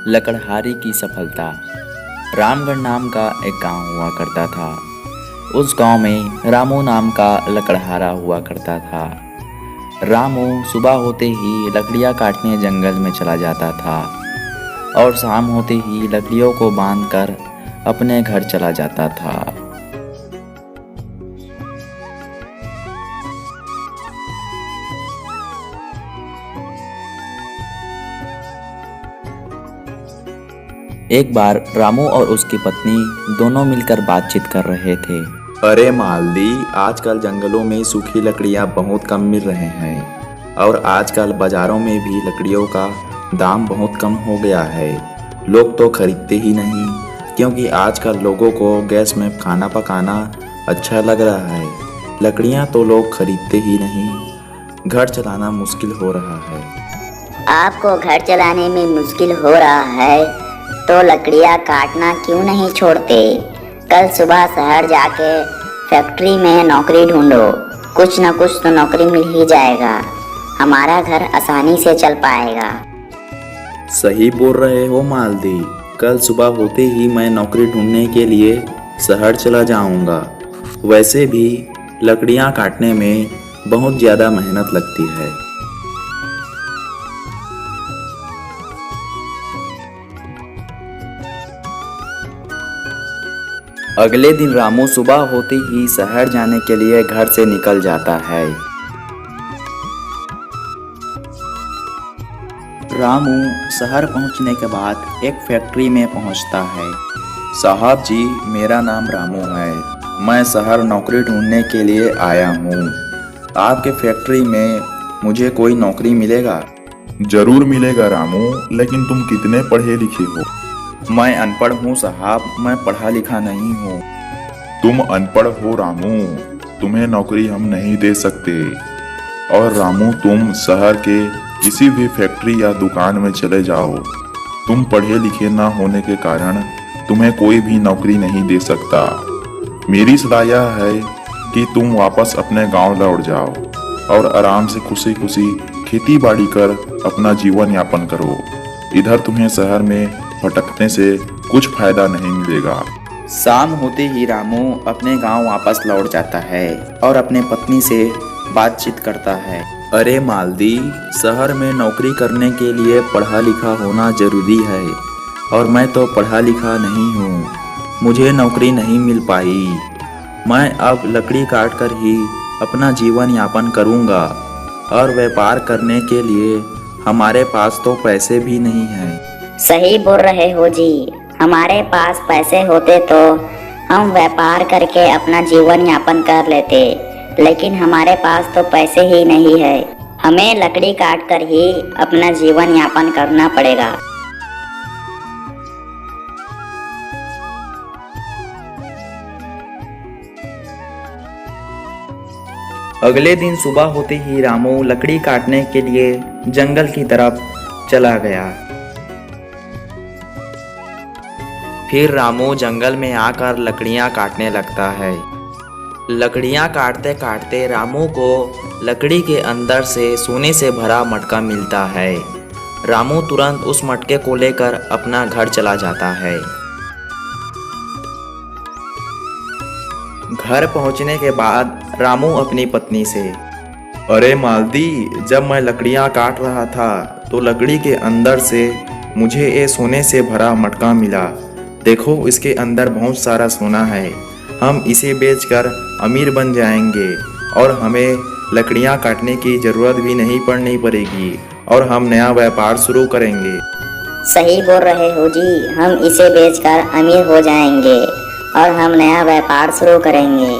लकड़हारे की सफलता। रामगढ़ नाम का एक गांव हुआ करता था। उस गांव में रामू नाम का लकड़हारा हुआ करता था। रामू सुबह होते ही लकड़ियाँ काटने जंगल में चला जाता था और शाम होते ही लकड़ियों को बांधकर अपने घर चला जाता था। एक बार रामू और उसकी पत्नी दोनों मिलकर बातचीत कर रहे थे। अरे मालदी, आजकल जंगलों में सूखी लकड़ियां बहुत कम मिल रहे हैं और आजकल बाजारों में भी लकड़ियों का दाम बहुत कम हो गया है। लोग तो खरीदते ही नहीं, क्योंकि आजकल लोगों को गैस में खाना पकाना अच्छा लग रहा है। लकड़ियां तो लोग खरीदते ही नहीं, घर चलाना मुश्किल हो रहा है। आपको घर चलाने में मुश्किल हो रहा है तो लकड़ियाँ काटना क्यों नहीं छोड़ते? कल सुबह शहर जाके फैक्ट्री में नौकरी ढूंढो, कुछ न कुछ तो नौकरी मिल ही जाएगा। हमारा घर आसानी से चल पाएगा। सही बोल रहे हो मालदी, कल सुबह होते ही मैं नौकरी ढूंढने के लिए शहर चला जाऊंगा। वैसे भी लकड़ियां काटने में बहुत ज़्यादा मेहनत लगती है। अगले दिन रामू सुबह होते ही शहर जाने के लिए घर से निकल जाता है। रामू शहर पहुंचने के बाद एक फैक्ट्री में पहुंचता है। साहब जी, मेरा नाम रामू है। मैं शहर नौकरी ढूंढने के लिए आया हूँ। आपके फैक्ट्री में मुझे कोई नौकरी मिलेगा? जरूर मिलेगा रामू, लेकिन तुम कितने पढ़े लिखे हो? मैं अनपढ़ हूँ साहब, मैं पढ़ा लिखा नहीं हूँ। तुम अनपढ़ हो रामू, तुम्हें नौकरी हम नहीं दे सकते। और रामू, तुम शहर के किसी भी फैक्ट्री या दुकान में चले जाओ, तुम पढ़े लिखे ना होने के कारण तुम्हें कोई भी नौकरी नहीं दे सकता। मेरी सलाह यह है कि तुम वापस अपने गांव लौट जाओ और आराम से खुशी खुशी खेती बाड़ी कर अपना जीवन यापन करो। इधर तुम्हें शहर में भटकने से कुछ फायदा नहीं मिलेगा। शाम होते ही रामू अपने गांव वापस लौट जाता है और अपने पत्नी से बातचीत करता है। अरे मालदी, शहर में नौकरी करने के लिए पढ़ा लिखा होना जरूरी है और मैं तो पढ़ा लिखा नहीं हूँ, मुझे नौकरी नहीं मिल पाई। मैं अब लकड़ी काट कर ही अपना जीवन यापन करूँगा और व्यापार करने के लिए हमारे पास तो पैसे भी नहीं हैं। सही बोल रहे हो जी, हमारे पास पैसे होते तो हम व्यापार करके अपना जीवन यापन कर लेते, लेकिन हमारे पास तो पैसे ही नहीं है। हमें लकड़ी काट कर ही अपना जीवन यापन करना पड़ेगा। अगले दिन सुबह होते ही रामू लकड़ी काटने के लिए जंगल की तरफ चला गया। फिर रामू जंगल में आकर लकड़ियाँ काटने लगता है। लकड़ियाँ काटते काटते रामू को लकड़ी के अंदर से सोने से भरा मटका मिलता है। रामू तुरंत उस मटके को लेकर अपना घर चला जाता है। घर पहुंचने के बाद रामू अपनी पत्नी से, अरे मालदी, जब मैं लकड़ियां काट रहा था तो लकड़ी के अंदर से मुझे ये सोने से भरा मटका मिला। देखो, इसके अंदर बहुत सारा सोना है। हम इसे बेचकर अमीर बन जाएंगे और हमें लकड़ियां काटने की ज़रूरत भी नहीं पड़ेगी और हम नया व्यापार शुरू करेंगे। सही बोल रहे हो जी, हम इसे बेचकर अमीर हो जाएंगे और हम नया व्यापार शुरू करेंगे।